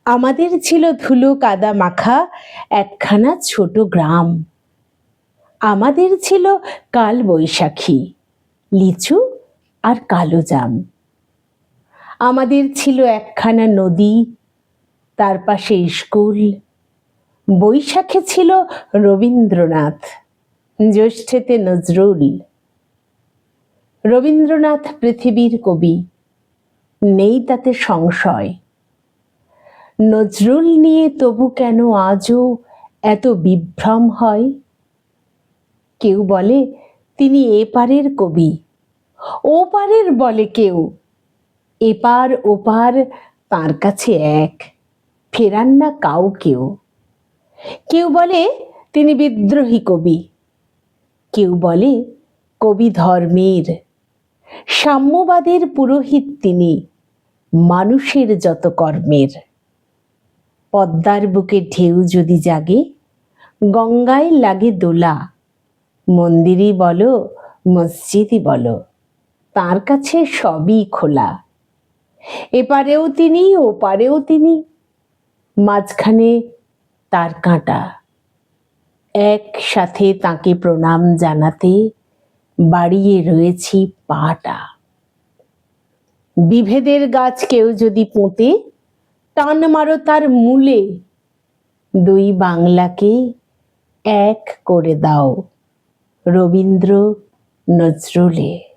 আমাদের ছিল ধুলো কাদা মাখা একখানা ছোট গ্রাম। আমাদের ছিল কাল বৈশাখী, লিচু আর কালো জাম। আমাদের ছিল একখানা নদী, তার পাশে স্কুল। বৈশাখে ছিল রবীন্দ্রনাথ, জ্যৈষ্ঠেতে নজরুল। রবীন্দ্রনাথ পৃথিবীর কবি, নেই তাতে সংশয়। নজরুল নিয়ে তবু কেন আজও এত বিভ্রম হয়? কেউ বলে তিনি এপারের কবি, ওপারের বলে কেউ। এপার ওপার তাঁর কাছে এক, ফেরান না কাউকেও। কেউ বলে তিনি বিদ্রোহী কবি, কেউ বলে কবি ধর্মের। সাম্যবাদের পুরোহিত তিনি, মানুষের যত কর্মের। পদ্মার বুকে ঢেউ যদি জাগে, গঙ্গায় লাগে দোলা। মন্দিরই বলো মসজিদই বলো, তার কাছে সবই খোলা। এপারেও তিনি ওপারেও তিনি, মাঝখানে তার কাঁটা। একসাথে তাকে প্রণাম জানাতে বাড়িয়ে রয়েছি পাটা। বিভেদের গাছ কেউ যদি পোঁতে, টান মারো তার মূলে। দুই বাংলাকে এক করে দাও রবীন্দ্র নজরুলে।